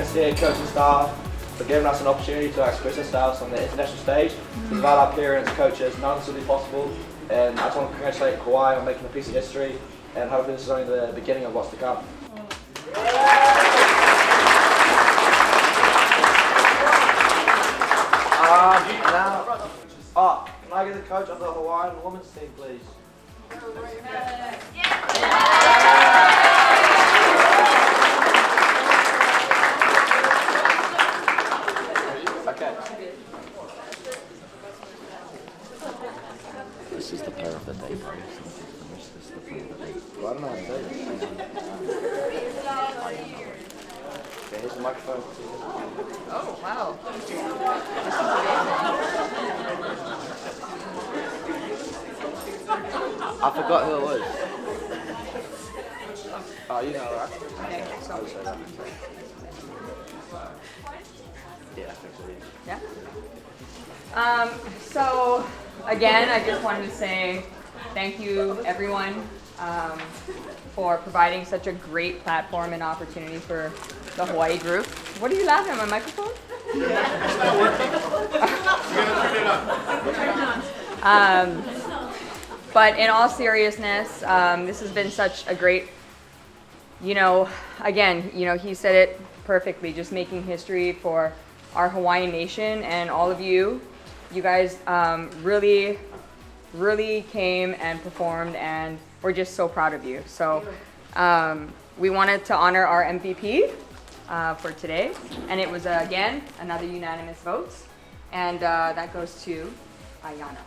parents here, coaching staff, for giving us an opportunity to express ourselves on the international stage. Without our parents, coaches, none of this would be possible. And I just want to congratulate Hawaii on making a piece of history, and hopefully this is only the beginning of what's to come. Can I get the coach of the Hawaiian women's team, please? Okay. This is the pair of the day. Well, I don't know how to do this. Okay, here's the microphone. Oh, wow. I forgot who it was. Oh, you know, right? Okay, so. I would say that. Yeah, I think so. Yeah. So again, I just wanted to say thank you, everyone, for providing such a great platform and opportunity for the Hawaii group. What are you laughing at, my microphone? But in all seriousness, this has been such a great, again, he said it perfectly, just making history for our Hawaiian nation and all of you. You guys really, really came and performed, and we're just so proud of you. So we wanted to honor our MVP for today, and it was, again, another unanimous vote, and that goes to Ayana.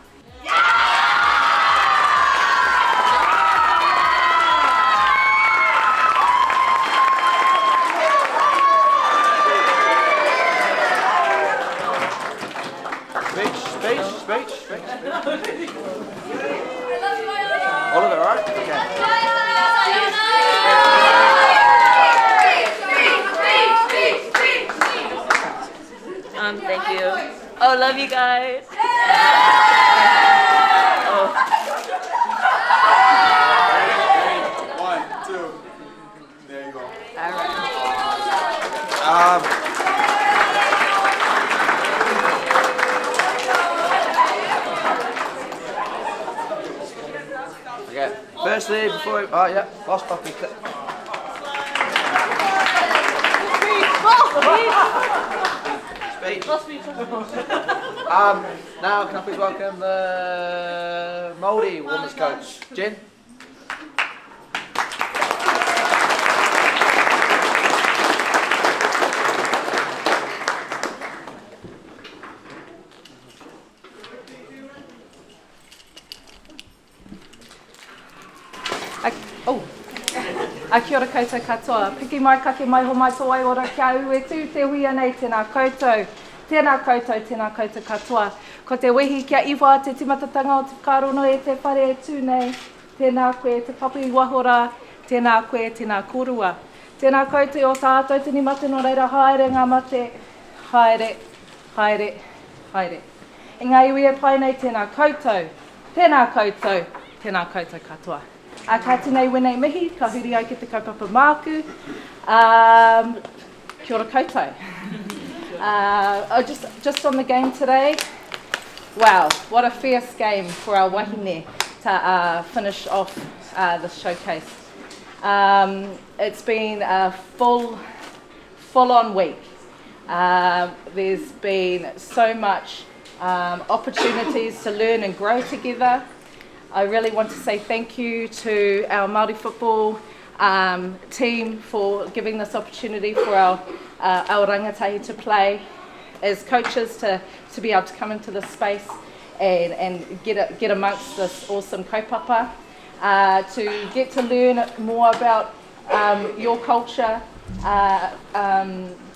Speech. All of it, right? Okay. Thank you. Oh, love you guys. Oh. 1, 2. There you go. All right. Okay. Firstly, before lost puppy. Speech. Now can I please welcome the Māori women's coach, Jen? Kia ora koutou katoa. Piki mai kake mai ho mai tō ai ora kia ue tū te hui nei tēnā koutou. Tēnā koutou katoa. Ko te wehi kia iwa te timatatanga o te karono e te whare e tū nei. Tēnā koe te papu i wahora. Tēnā koe tēnā korua. Tēnā koutou o tātou tini mate no reira haere ngā mate. Haere. E ngā iwi e pai nei tēnā koutou. Tēnā koutou katoa. Ka tēnei wenei mihi, ka huri ai ki te kaupapa māku. Kia ora koutou. Just on the game today, wow, what a fierce game for our wahine to finish off the showcase. It's been a full-on week. There's been so much opportunities to learn and grow together. I really want to say thank you to our Māori football team for giving this opportunity for our rangatahi to play, as coaches to be able to come into this space and get amongst this awesome kaupapa, to get to learn more about your culture,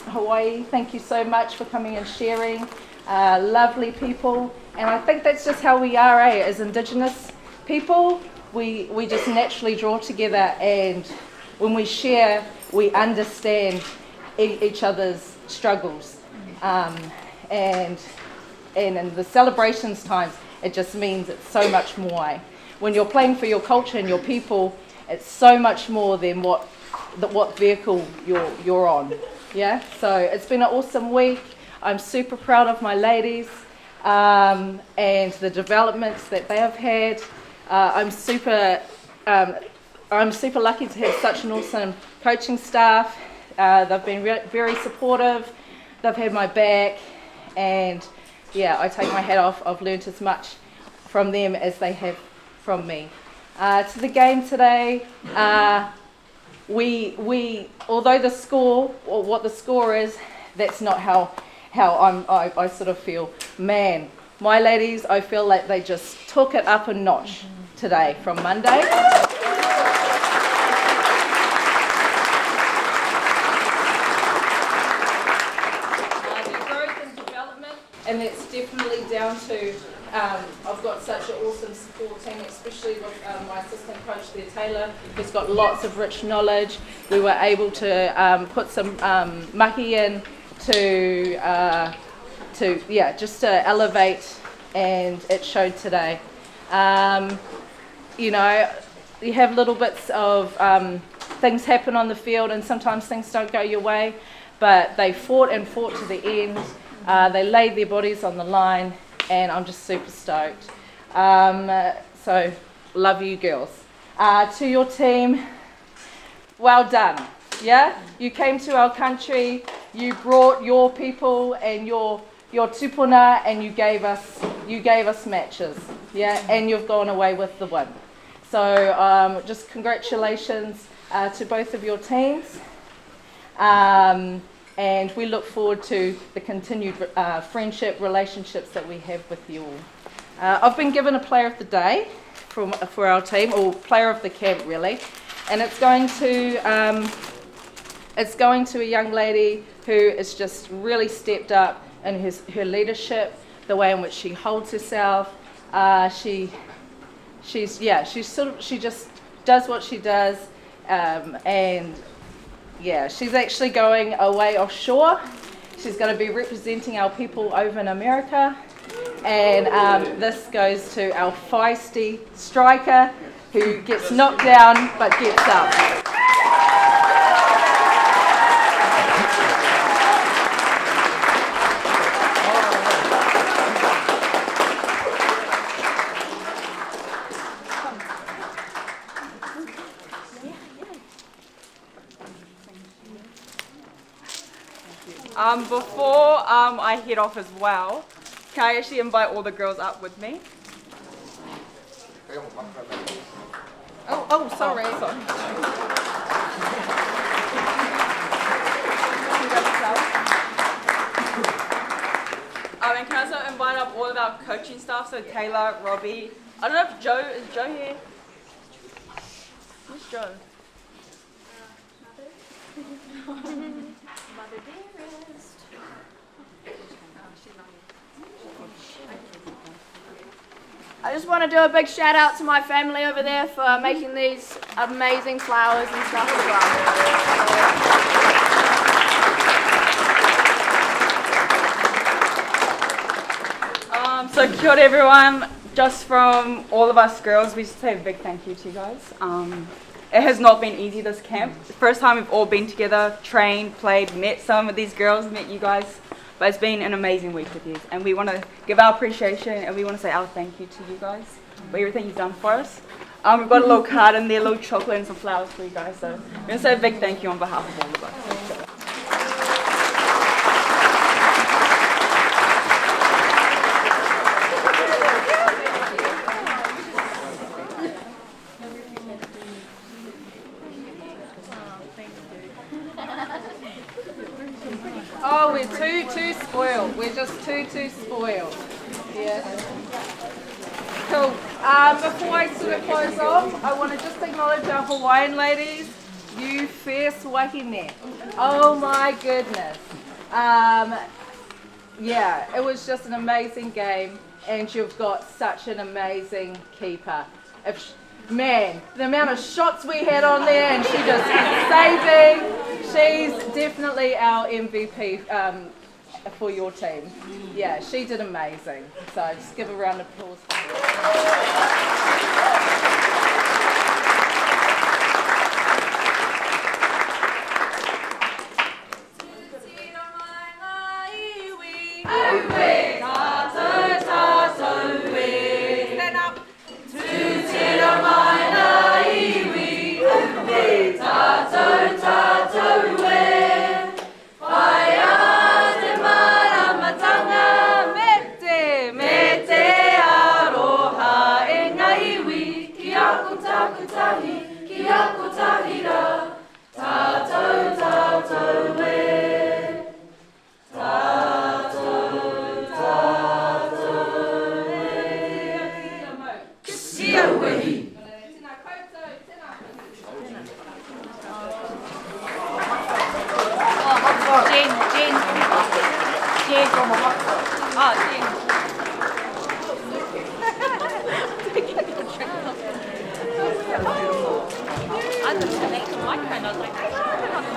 Hawaii. Thank you so much for coming and sharing. Lovely people, and I think that's just how we are, as Indigenous people. We just naturally draw together, and when we share, we understand each other's struggles. And in the celebrations times, it just means it's so much more. When you're playing for your culture and your people, it's so much more than what vehicle you're on. Yeah, so it's been an awesome week. I'm super proud of my ladies and the developments that they have had. I'm super lucky to have such an awesome coaching staff. They've been very supportive. They've had my back, and yeah, I take my hat off. I've learnt as much from them as they have from me. To the game today, we although the score, or what the score is, that's not how I sort of feel. Man, my ladies, I feel like they just took it up a notch today from Monday. Their growth and development, and that's definitely down to I've got such an awesome support team, especially with my assistant coach there, Taylor, who's got lots of rich knowledge. We were able to put some mahi in to elevate, and it showed today. You know, you have little bits of things happen on the field, and sometimes things don't go your way, but they fought to the end. They laid their bodies on the line, and I'm just super stoked. So, love you girls. To your team, well done. Yeah, you came to our country, you brought your people and your tupuna, and you gave us matches. Yeah, and you've gone away with the win. So just congratulations to both of your teams. And we look forward to the continued friendship relationships that we have with you all. I've been given a player of the day for our team, or player of the camp really, and it's going to a young lady who has just really stepped up in her leadership, the way in which she holds herself. She just does what she does, and yeah, she's actually going away offshore. She's going to be representing our people over in America. And this goes to our feisty striker who gets knocked down but gets up. Before I head off as well, can I actually invite all the girls up with me? Oh, sorry. And can I also invite up all of our coaching staff, so Taylor, Robbie. I don't know if is Joe here? Who's Joe? Mother dearest. I just want to do a big shout out to my family over there for making these amazing flowers and stuff as well. So kia ora everyone, just from all of us girls, we just say a big thank you to you guys. It has not been easy, this camp. It's the first time we've all been together, trained, played, met some of these girls, met you guys. But it's been an amazing week with you. And we want to give our appreciation, and we want to say our thank you to you guys for everything you've done for us. We've got a little card in there, a little chocolate and some flowers for you guys. So we're going to say a big thank you on behalf of all of us. Oh, we're too spoiled. We're just too spoiled. Yeah. Cool. Before I sort of close off, I want to just acknowledge our Hawaiian ladies. You fierce wahine. Oh my goodness. Yeah, it was just an amazing game, and you've got such an amazing keeper. Man, the amount of shots we had on there, and she just saving. She's definitely our MVP for your team. Yeah, she did amazing. So just give a round of applause for her. thought it was an ankle microphone. I was like, I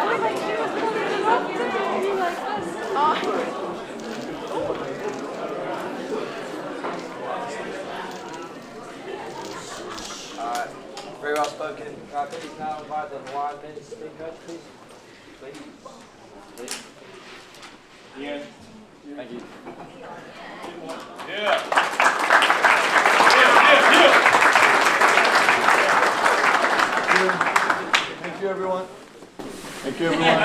would like to do a little bit of be like this. Alright, very well spoken. Please now invite the Hawaiian men's team coach, please. Please. Ian. Thank you. Thank you, everyone. Thank you, everyone.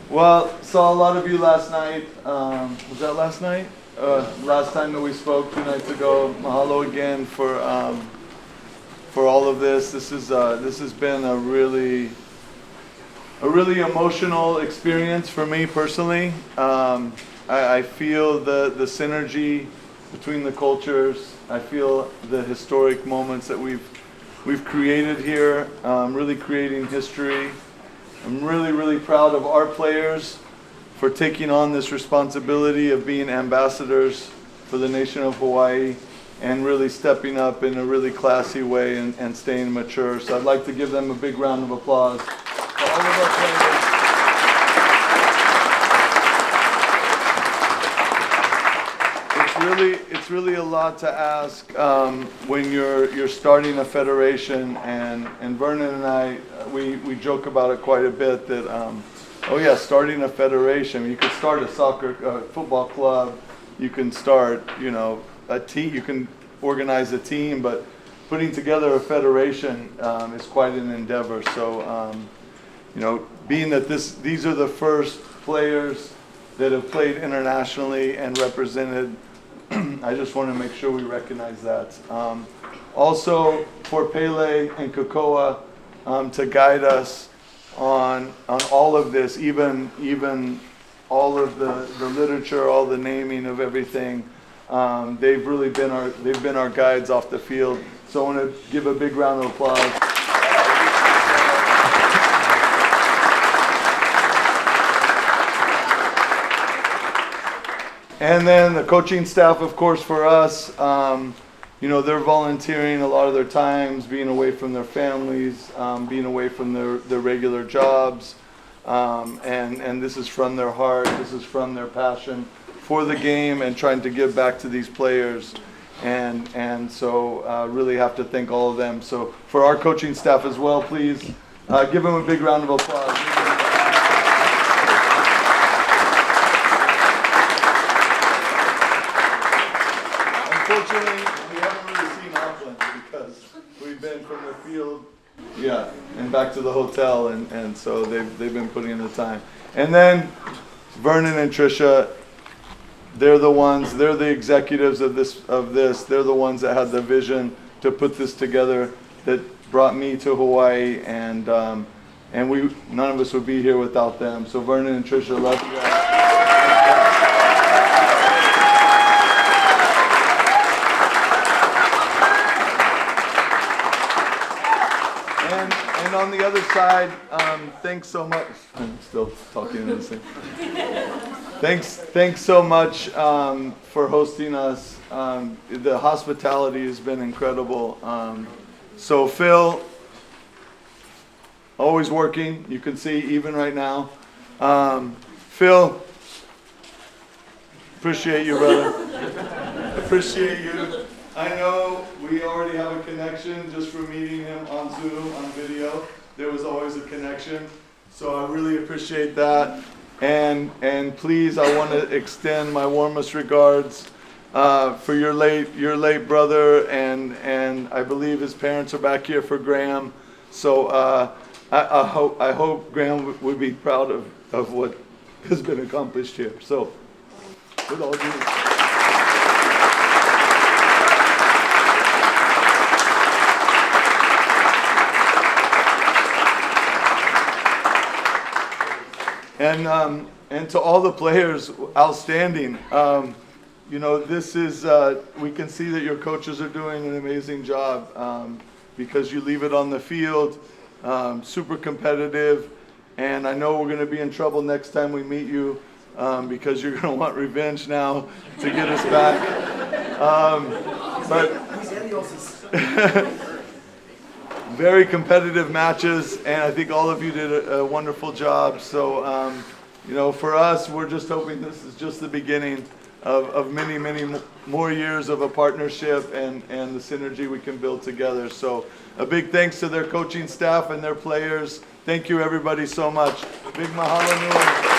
Well, saw a lot of you last night. Was that last night? Last time that we spoke 2 nights ago. Mahalo again for all of this. This has been a really emotional experience for me personally. I feel the synergy between the cultures. I feel the historic moments that we've created here. Really creating history. I'm really proud of our players for taking on this responsibility of being ambassadors for the nation of Hawaii and really stepping up in a really classy way and staying mature. So I'd like to give them a big round of applause for all of our players. It's really a lot to ask when you're starting a federation, and Vernon and I we joke about it quite a bit that starting a federation, you could start a football club, you can start a team, you can organize a team, but putting together a federation is quite an endeavor. So being that these are the first players that have played internationally and represented, I just want to make sure we recognize that. Also for Pele and Kokoa to guide us on all of this, even all of the literature, all the naming of everything. They've really been our guides off the field. So I want to give a big round of applause. And then the coaching staff, of course, for us, they're volunteering a lot of their times, being away from their families, being away from their regular jobs. And this is from their heart, this is from their passion for the game and trying to give back to these players. And so really have to thank all of them. So for our coaching staff as well, please give them a big round of applause. Unfortunately, we haven't really seen Auckland because we've been from the field, and back to the hotel, and so they've been putting in the time. And then Vernon and Tricia, they're the executives of this. They're the ones that had the vision to put this together, that brought me to Hawaii, and none of us would be here without them. So Vernon and Tricia, love you guys. And on the other side, thanks so much. I'm still talking in this thing. Thanks so much for hosting us. The hospitality has been incredible. So Phil, always working. You can see even right now. Phil, appreciate you, brother. Appreciate you. I know we already have a connection just from meeting him on Zoom, on video. There was always a connection. So I really appreciate that. And please, I want to extend my warmest regards for your late brother, and I believe his parents are back here for Graham. So I hope Graham would be proud of what has been accomplished here. So with all due respect. And to all the players, outstanding. This is, we can see that your coaches are doing an amazing job because you leave it on the field, super competitive. And I know we're going to be in trouble next time we meet you because you're going to want revenge now to get us back. very competitive matches, and I think all of you did a wonderful job. So, you know, for us, we're just hoping this is just the beginning of many, many more years of a partnership and the synergy we can build together. So a big thanks to their coaching staff and their players. Thank you, everybody, so much. Big mahalo nui.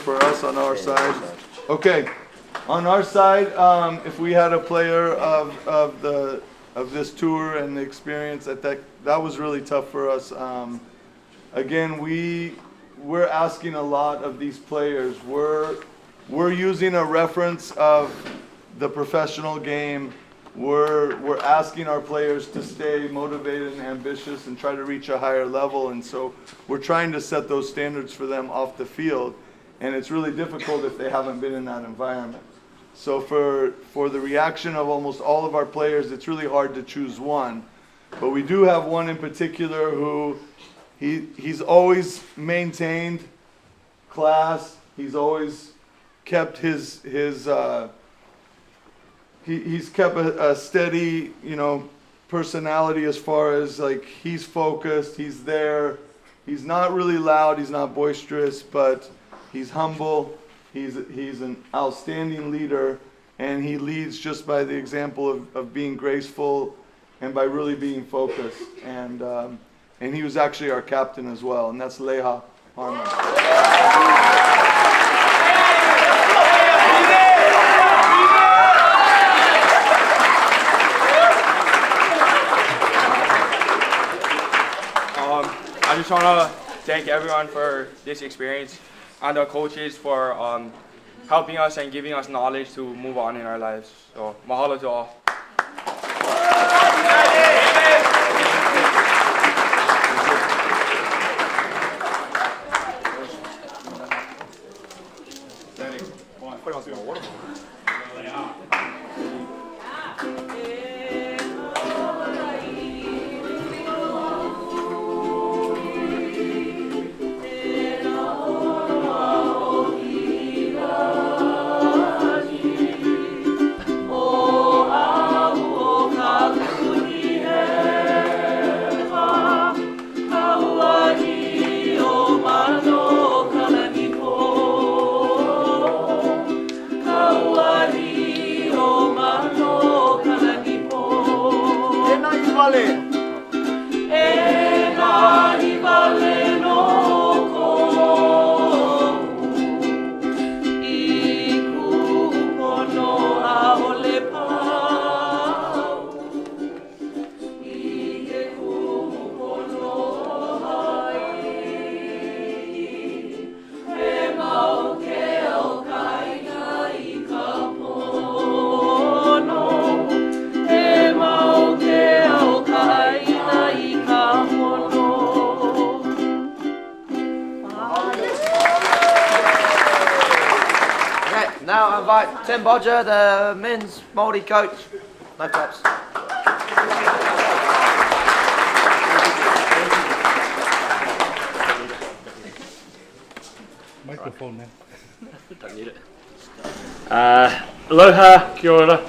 For us on our side. Okay, on our side, if we had a player of this tour and the experience, that was really tough for us. Again, we're asking a lot of these players. We're using a reference of the professional game. We're asking our players to stay motivated and ambitious and try to reach a higher level, and so we're trying to set those standards for them off the field. And it's really difficult if they haven't been in that environment. So for the reaction of almost all of our players, it's really hard to choose one. But we do have one in particular who he's always maintained class. He's always kept he's kept a steady, you know, personality as far as like he's focused, he's there. He's not really loud, he's not boisterous, but he's humble, he's an outstanding leader, and he leads just by the example of being graceful and by really being focused. And he was actually our captain as well, and that's Leha Harmon. I just want to thank everyone for this experience, and our coaches for helping us and giving us knowledge to move on in our lives. So, mahalo to all. Now I invite Tim Bodger, the men's Māori coach. No claps. Microphone, man. Don't need it. Aloha, kia ora.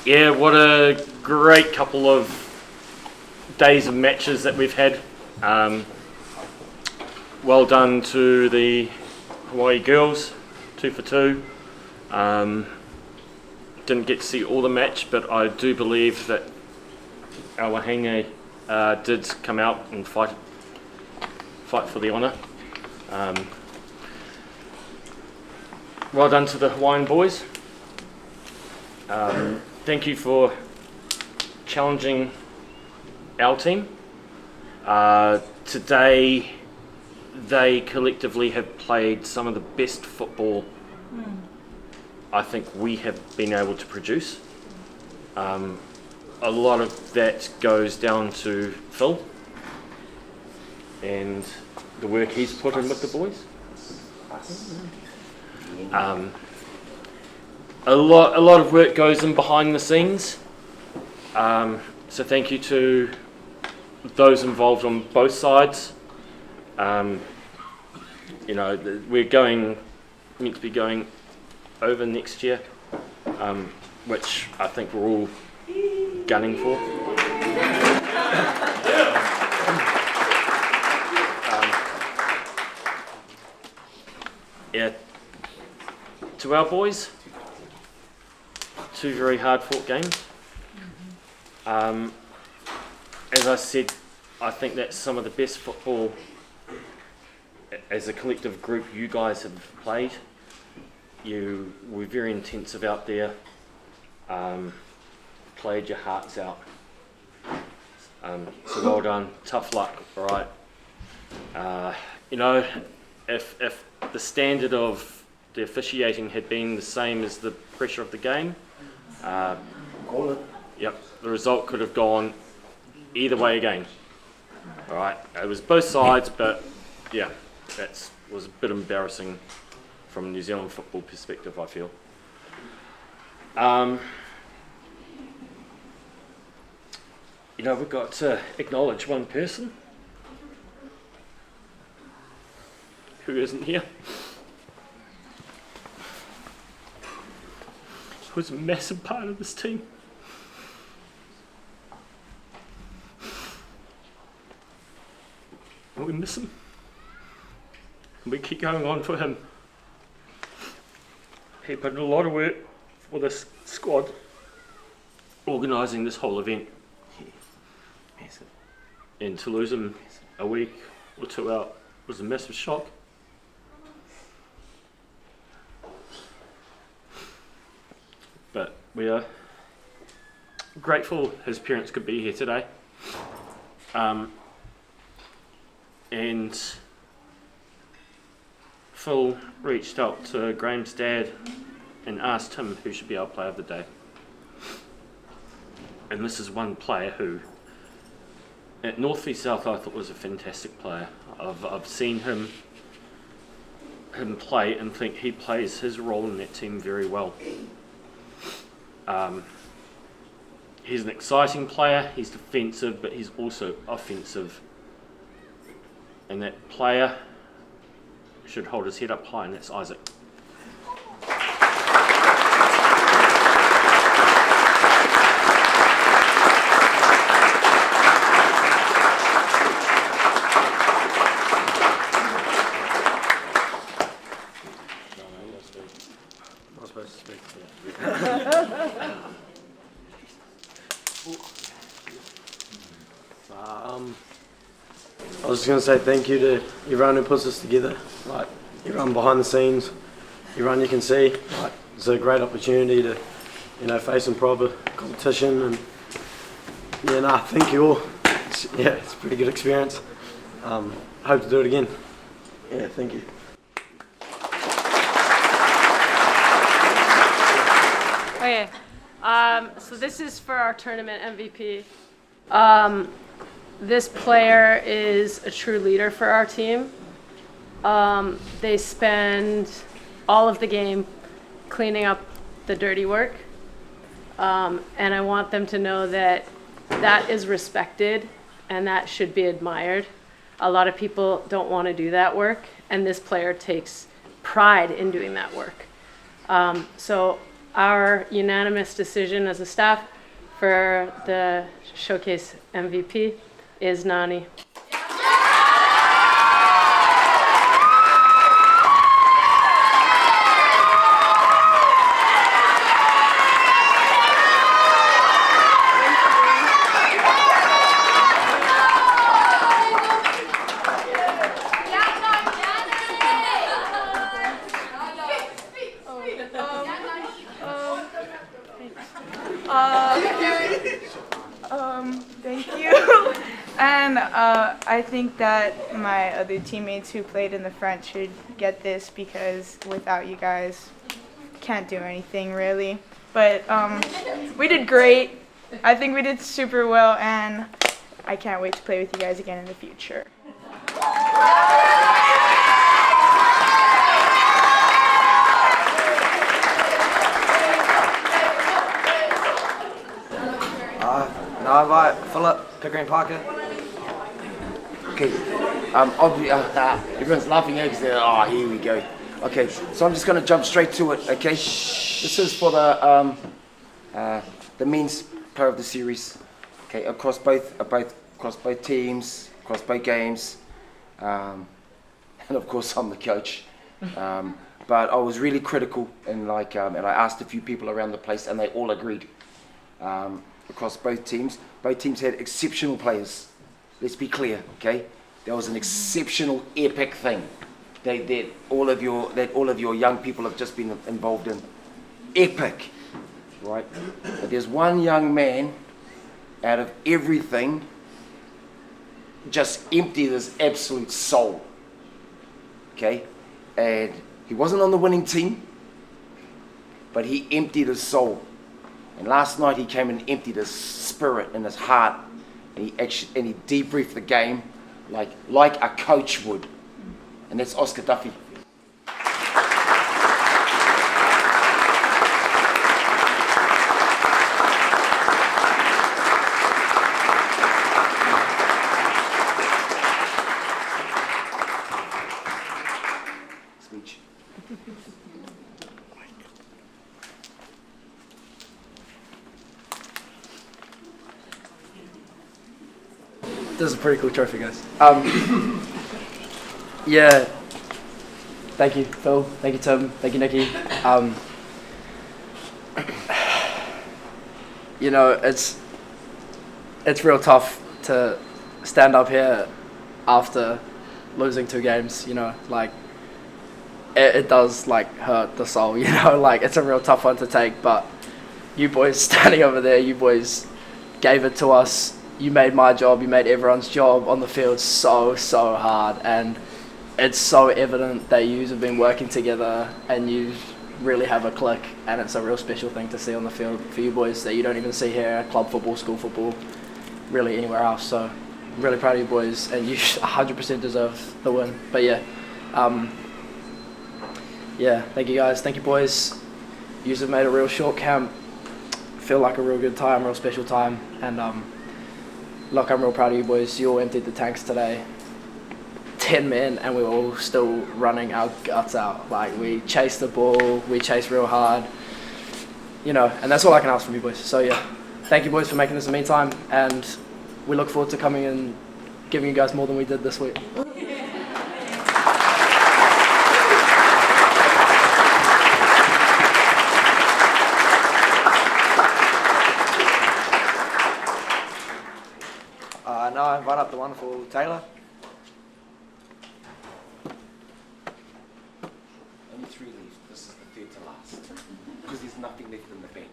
Yeah, what a great couple of days of matches that we've had. Well done to the Hawaii girls, 2 for 2. Didn't get to see all the match, but I do believe that our wahine did come out and fight for the honour. Well done to the Hawaiian boys. Thank you for challenging our team. Today they collectively have played some of the best football I think we have been able to produce. A lot of that goes down to Phil and the work he's put in with the boys. A lot of work goes in behind the scenes. So thank you to those involved on both sides. You know, we're meant to be going over next year, which I think we're all gunning for. Yeah, to our boys, 2 very hard-fought games. As I said, I think that's some of the best football as a collective group you guys have played. You were very intensive out there, played your hearts out. So well done, tough luck, all right. You know, if the standard of the officiating had been the same as the pressure of the game, yep, the result could have gone either way again. All right, it was both sides, but yeah, that was a bit embarrassing from a New Zealand football perspective, I feel. You know, we've got to acknowledge one person who isn't here, who's a massive part of this team. And we miss him. And we keep going on for him. He put in a lot of work for this squad, organising this whole event. And to lose him a week or 2 out was a massive shock. But we are grateful his parents could be here today. And Phil reached out to Graham's dad and asked him who should be our player of the day. And this is one player who, at North v South, I thought was a fantastic player. I've seen him play and think he plays his role in that team very well. He's an exciting player, he's defensive, but he's also offensive. And that player should hold his head up high, and that's Isaac. I was just going to say thank you to everyone who puts this together, like everyone behind the scenes, everyone you can see. Like, it's a great opportunity to, face some proper competition, and thank you all. It's a pretty good experience. Hope to do it again. Yeah, thank you. Okay, so this is for our tournament MVP. This player is a true leader for our team. They spend all of the game cleaning up the dirty work. And I want them to know that that is respected and that should be admired. A lot of people don't want to do that work, and this player takes pride in doing that work. So our unanimous decision as a staff for the showcase MVP is Nani. Thank you. And I think that my other teammates who played in the front should get this, because without you guys, can't do anything really. But we did great. I think we did super well, and I can't wait to play with you guys again in the future. Now I invite Philip Pickering Parker. Okay. Everyone's laughing at because oh, here we go. Okay, so I'm just going to jump straight to it. Okay, this is for the men's player of the series. Okay, across both teams, across both games, and of course I'm the coach. But I was really critical and and I asked a few people around the place, and they all agreed. Across both teams had exceptional players. Let's be clear, okay? That was an exceptional, epic thing that all of your young people have just been involved in. Epic, right? But there's one young man out of everything just emptied his absolute soul, okay? And he wasn't on the winning team, but he emptied his soul. And last night he came and emptied his spirit and his heart, and he debriefed the game like a coach would, and that's Oscar Duffy. Speech. This is a pretty cool trophy, guys. Yeah. Thank you, Phil. Thank you, Tim. Thank you, Nikki. You know, it's real tough to stand up here after losing 2 games. You know, like it does hurt the soul. You know, it's a real tough one to take. But you boys standing over there, you boys gave it to us. You made my job, you made everyone's job on the field so hard, and it's so evident that you have been working together and you really have a click, and it's a real special thing to see on the field for you boys that you don't even see here at club football, school football, really anywhere else. So I'm really proud of you boys, and you 100% deserve the win. But yeah, thank you guys, thank you boys. You have made a real short camp feel like a real good time, real special time, and look, I'm real proud of you boys. You all emptied the tanks today. 10 men, and we were all still running our guts out. We chased the ball, we chased real hard. You know, and that's all I can ask from you boys. So yeah, thank you boys for making this a me time, and we look forward to coming and giving you guys more than we did this week. Now I invite up the wonderful Taylor. Only 3 left. This is the third to last. Because there's nothing left in the bank.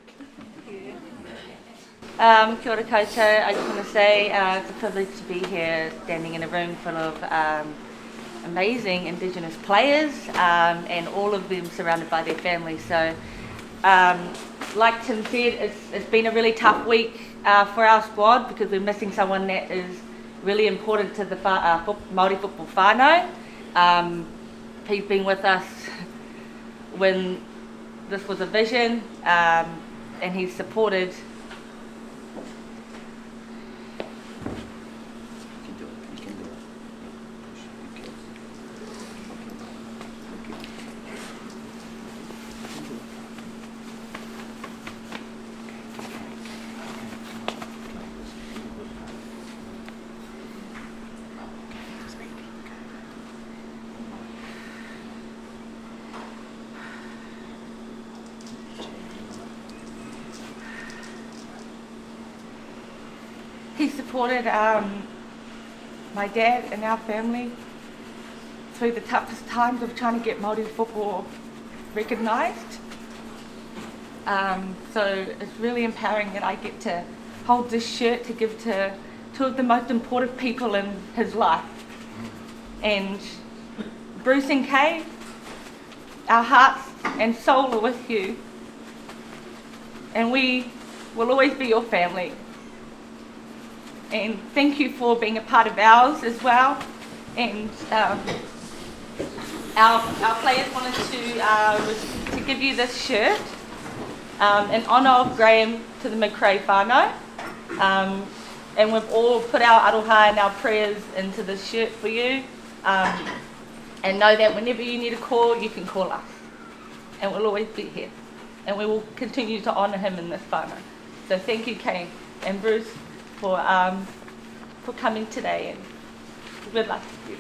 Kia ora koutou. I just want to say it's a privilege to be here standing in a room full of amazing Indigenous players and all of them surrounded by their families. So like Tim said, it's been a really tough week for our squad because we're missing someone that is really important to the Māori football whānau. He's been with us when this was a vision, and he's supported my dad and our family through the toughest times of trying to get Māori football recognised. So it's really empowering that I get to hold this shirt to give to 2 of the most important people in his life. And Bruce and Kay, our hearts and soul are with you. And we will always be your family. And thank you for being a part of ours as well. And our players wanted to give you this shirt in honour of Graham to the McRae whānau. and we've all put our aroha and our prayers into this shirt for you. And know that whenever you need a call, you can call us. And we'll always be here. And we will continue to honour him in this whānau. So thank you, Kane and Bruce, for coming today, and good luck to you.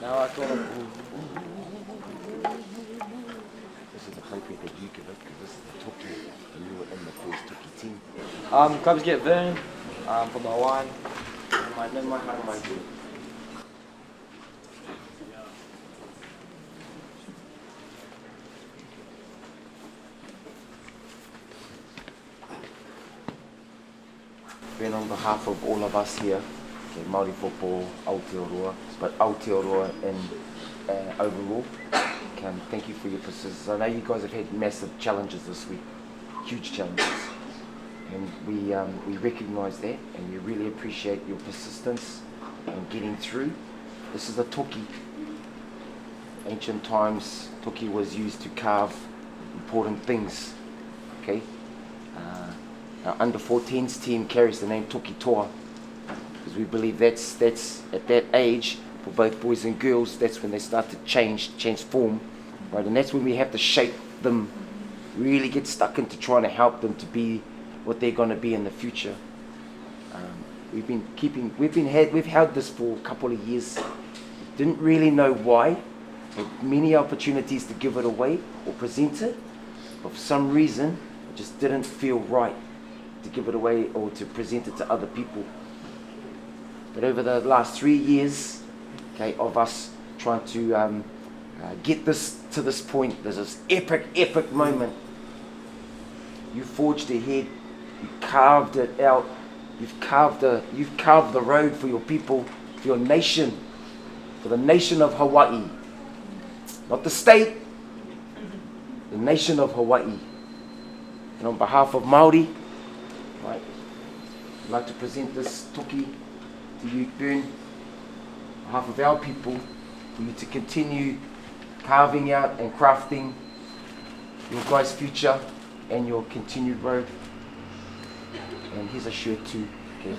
Now I thought this is appropriate that you give it because this is the Toki and you were in the first Toki team. Clubs get Vern from the Hawaiian. My group. Then on behalf of all of us here, okay, Māori football, Aotearoa, but Aotearoa and overall, can thank you for your persistence. I know you guys have had massive challenges this week, huge challenges, and we recognise that, and we really appreciate your persistence in getting through. This is a toki. Ancient times, toki was used to carve important things. Okay. Our under 14s team carries the name Toki Toa because we believe that's at that age for both boys and girls. That's when they start to change form, right? And that's when we have to shape them, really get stuck into trying to help them to be what they're going to be in the future. We've held this for a couple of years. Didn't really know why. Had many opportunities to give it away or present it, but for some reason it just didn't feel right to give it away or to present it to other people. But over the last 3 years, okay, of us trying to get this to this point, there's this epic moment. You forged ahead, you carved it out, you've carved the road for your people, for your nation, for the nation of Hawaii. Not the state, the nation of Hawaii. And on behalf of Māori, right, I'd like to present this toki to you, Bern, on behalf of our people, for you to continue carving out and crafting your guys' future and your continued road. and here's a shirt too. Okay.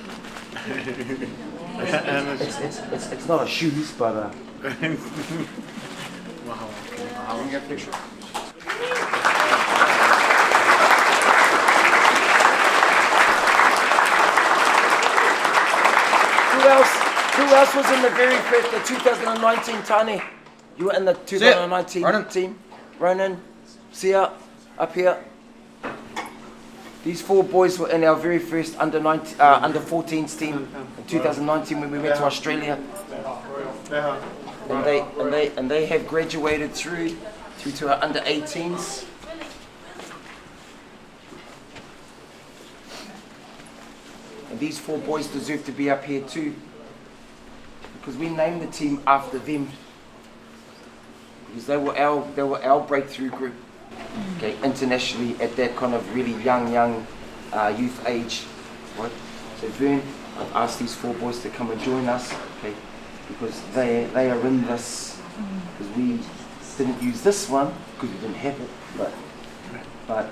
And It's not a shoes, but wow. Okay. I'm gonna get a picture. Who else was in the very first, the 2019 Tane? You were in the 2019 team. Ronan, Sia, up here. These 4 boys were in our very first under 14s team in 2019 when we went to Australia. And they have graduated through to our under 18s. And these 4 boys deserve to be up here too, because we named the team after them, because they were our breakthrough group, okay, internationally at that kind of really young youth age, right? So Vern, I've asked these 4 boys to come and join us, okay, because they are in this, because we didn't use this one because we didn't have it, but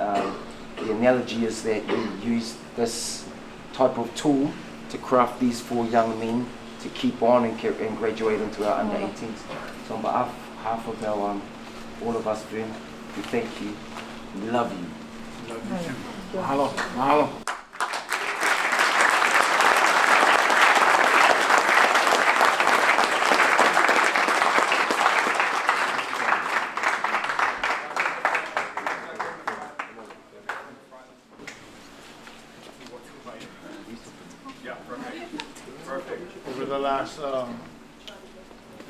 the analogy is that we used this type of tool to craft these 4 young men to keep on and graduate into our under 18s. So on behalf of our all of us, Vern, we thank you. We love you. Love you too. Mahalo. Mahalo.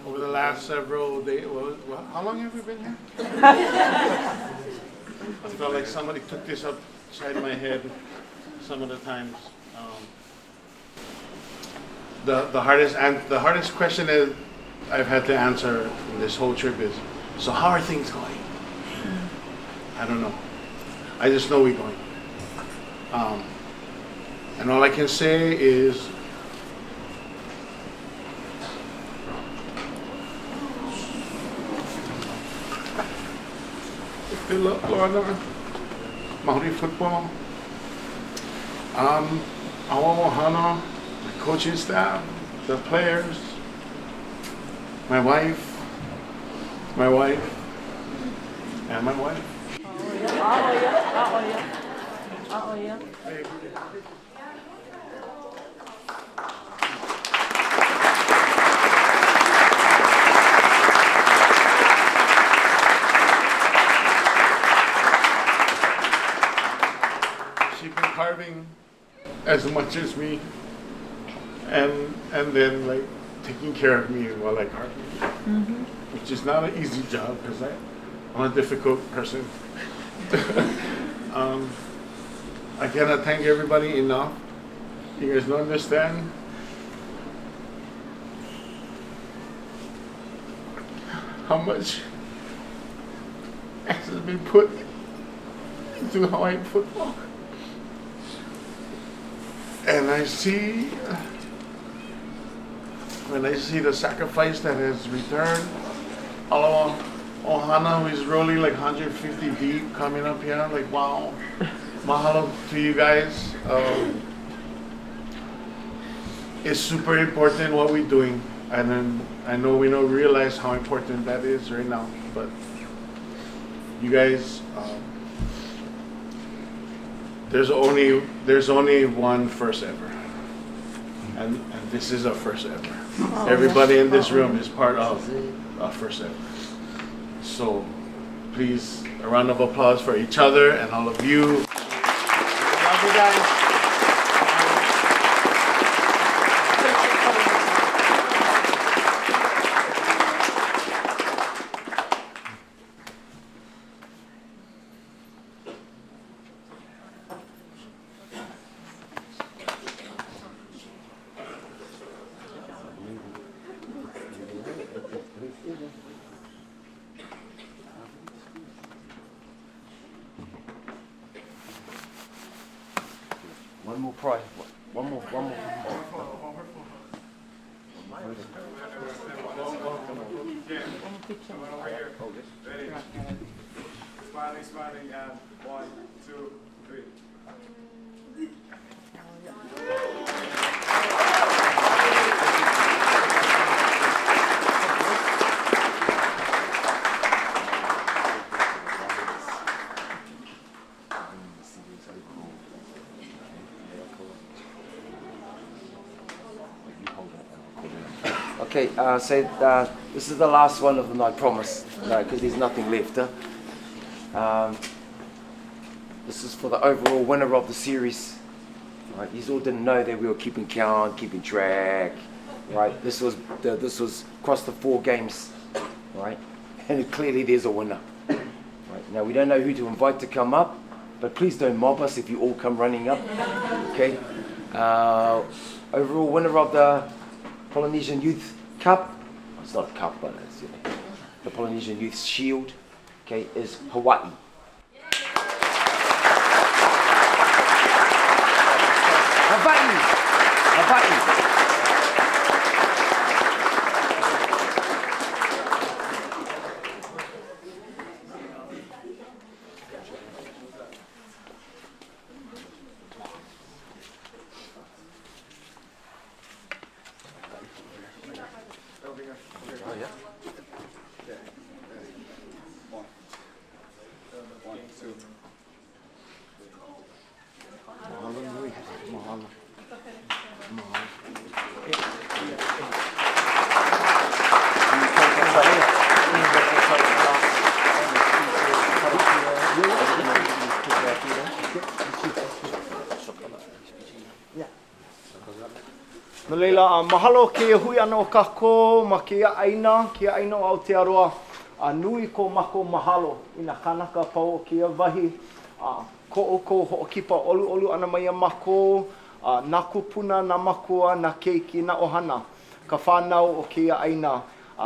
Over the last several days, how long have we been here? I felt like somebody took this upside my head some of the times. The hardest question that I've had to answer in this whole trip is, so how are things going? I don't know. I just know we're going. And all I can say is, Lorna, Maori football, our ohana, the coaching staff, the players, my wife, and my wife. Carving as much as me, and then like taking care of me while I carve, which is not an easy job because I'm a difficult person. I cannot thank everybody enough. You guys don't understand. How much has been put into Hawaiian football. And when I see the sacrifice that is returned, ohana who is rolling like 150 deep coming up here, like wow, mahalo to you guys. It's super important what we're doing, and then I know we don't realize how important that is right now, but you guys, there's only one first ever, and this is a first ever. Oh, everybody in this room is part of a first ever. So please, a round of applause for each other and all of you. Love you guys. One more prize. One more. Smiling, and 1, 2, 3. Okay, so this is the last one of the night, promise, because there's nothing left. This is for the overall winner of the series. Right, you all didn't know that we were keeping count, keeping track. Right, this was across the 4 games. Right, and clearly there's a winner. Right, now we don't know who to invite to come up, but please don't mob us if you all come running up. Okay, overall winner of the Polynesian Youth Cup, it's not a cup, but it's the Polynesian Youth Shield, okay, is Hawaii. Hawaii. No leila, mahalo ke hui ana o kako, ma ke aina o Aotearoa. Nui ko mako mahalo ina kanaka pau o kia wahi. Ko o ko hoʻokipa olu ana mai a mako, nā kupuna, nā makua, nā keiki, nā ohana. Ka whānau o kia aina,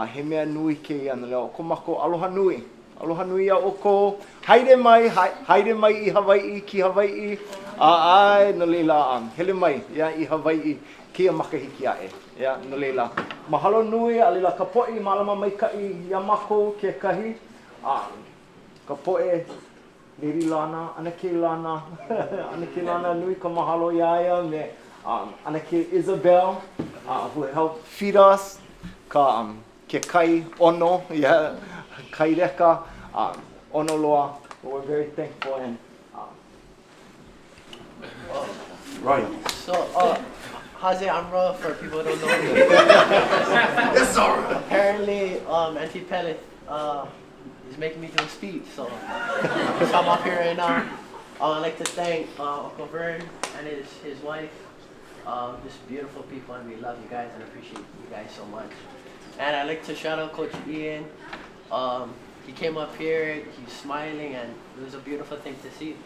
he mea nui ke ia na leo. Ko mako aloha nui. Aloha nui a oko. Haere mai I Hawaii, ki Hawaii. Ai, no leila, hele mai, ia I Hawaii. Kia makahiki ae, ia, no leila. Mahalo nui, a leila ka poʻi, malama maikai ia mako ke kahi. Ka poʻe, Lady Lana, Anake Lana, Anake Lana nui ka mahalo iaia me Anake Isabel, who helped feed us. Ka ke kai ono, yeah, kai reka, ono loa. But we're very thankful and right. So, Haze Amra, for people who don't know me. Yes, sir. Apparently, Auntie Pellet is making me do a speech, so I'm up here right now. I'd like to thank Uncle Vern and his wife, just beautiful people, and we love you guys and appreciate you guys so much. And I'd like to shout out Coach Ian. He came up here, he's smiling, and it was a beautiful thing to see.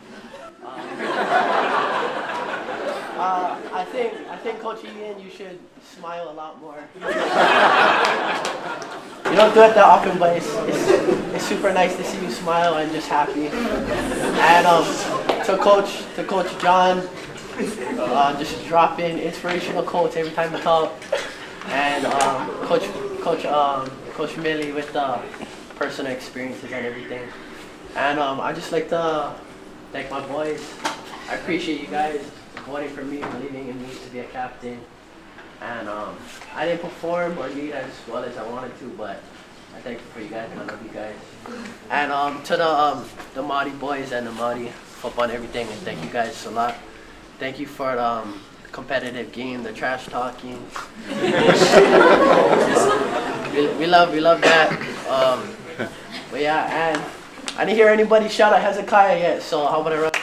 I think Coach Ian, you should smile a lot more. You don't do it that often, but it's super nice to see you smile and just happy. And to Coach John, just drop in inspirational quotes every time you talk. And Coach Millie with the personal experiences and everything. And I just like to thank my boys. I appreciate you guys voting for me, believing in me to be a captain. And I didn't perform or lead as well as I wanted to, but I thank you for you guys and I love you guys. And to the Māori boys and the Māori football and everything, and thank you guys a lot. Thank you for the competitive game, the trash talking. we love that. But yeah, and I didn't hear anybody shout out Hezekiah yet, so how about a round?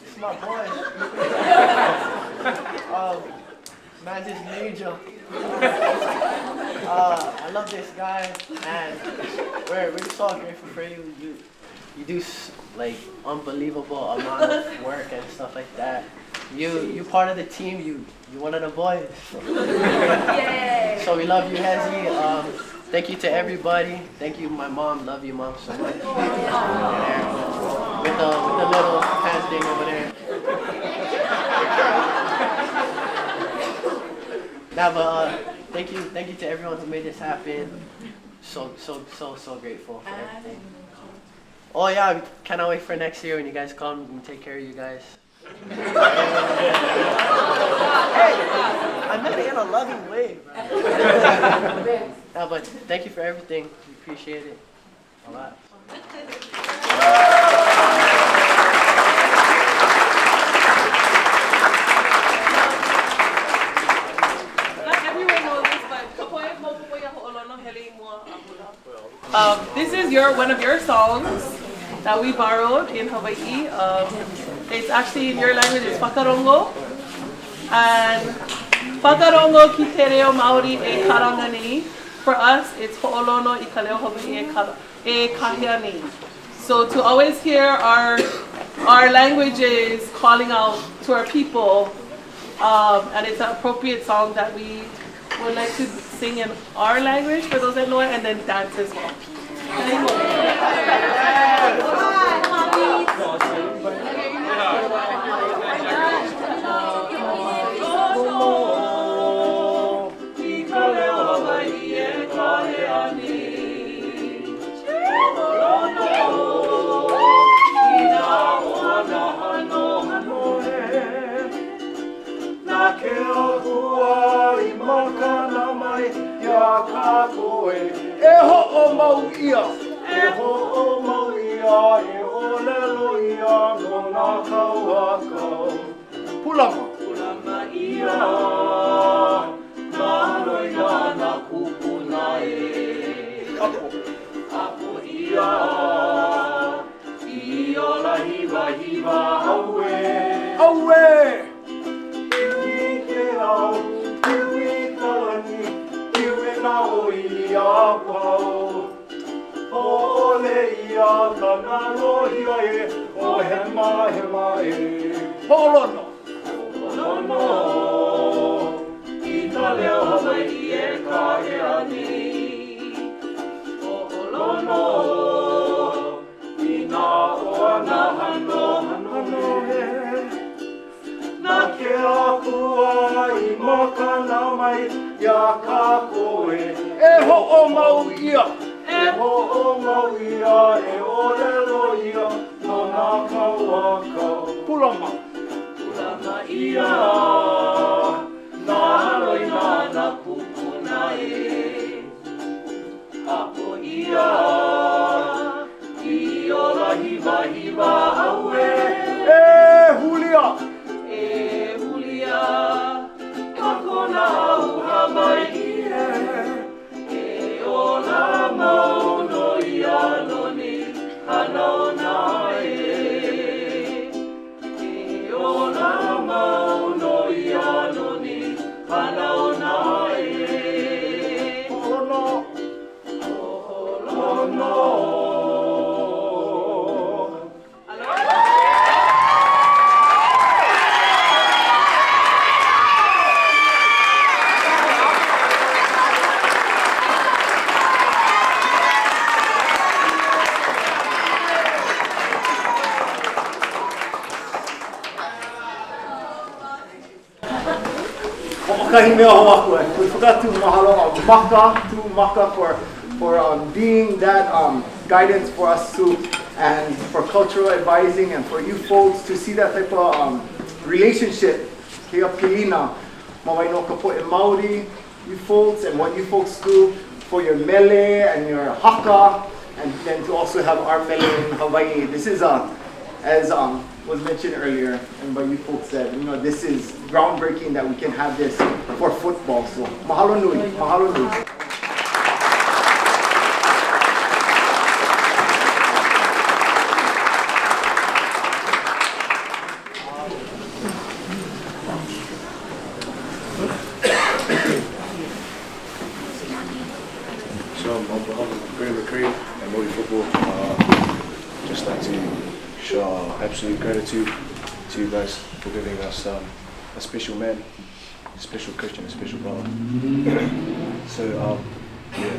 It's my boy. Man, this major. I love this guy, and we're so grateful for you. You do like unbelievable amount of work and stuff like that. You part of the team. You one of the boys. Yay. So we love you, Hezi. Thank you to everybody. Thank you, my mom. Love you, Mom, so much. With the little hand thing over there. Now, but thank you to everyone who made this happen. So grateful for everything. Oh yeah, I cannot wait for next year when you guys come and take care of you guys. Hey, I meant it in a loving way. No, but thank you for everything. We appreciate it a lot. This is one of your songs that we borrowed in Hawaii. It's actually in your language, it's Whakarongo. And Whakarongo ki te reo Māori e karangani. For us, it's Ho'olono I ka leo Hawaii e kahiani. So to always hear our languages calling out to our people, and it's an appropriate song that we would like to sing in our language for those that know it, and then dance as well. E ho'o mau ia, e ho'o mau ia, e olelo ia no nā kauakau. Pulama. Pulama ia, nā loina nā kupuna e. Apo. Apo ia, I ola hiwa hiwa aue. Aue! Iwi ke au, iwi kalani, iwi nā oi ia pau. Ole ia kana lohia e, o hema e. Holono! Holono! I ka leo Hawaii e kaheani. Holono! I nā oa nā hano he. Nā ke akua I makana mai, ia ka koe. E ho'o mau ia! E ho'o mau ia, e olelo ia, no nā kauakau. Pulama. Pulama ia, nā loina nā kupuna e. Apo ia, I ola hiwa hiwa aue. E hulia. E hulia, kakona au Hawaii e ola mauno I anoni hanaona e. E ola mauno I anoni hanaona e. Holono, holono. We forgot to mahalo maka for being that guidance for us too, and for cultural advising, and for you folks to see that type of relationship. Kia pilina, mawai no ka poe Māori, you folks, and what you folks do for your mele and your haka, and then to also have our mele in Hawaii. This is as was mentioned earlier, and by you folks said, this is groundbreaking that we can have this for football. So mahalo nui, mahalo nui. So on behalf of Green McCree and Multi Football, just like to show our absolute gratitude to you guys for giving us a special man, a special Christian, a special brother. So yeah.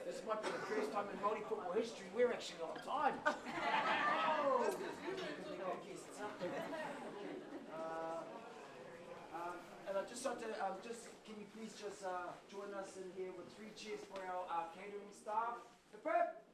This might be the first time in Māori football history we're actually on time. And I'd just like to, can you please just join us in here with 3 cheers for our catering staff? Hip hip!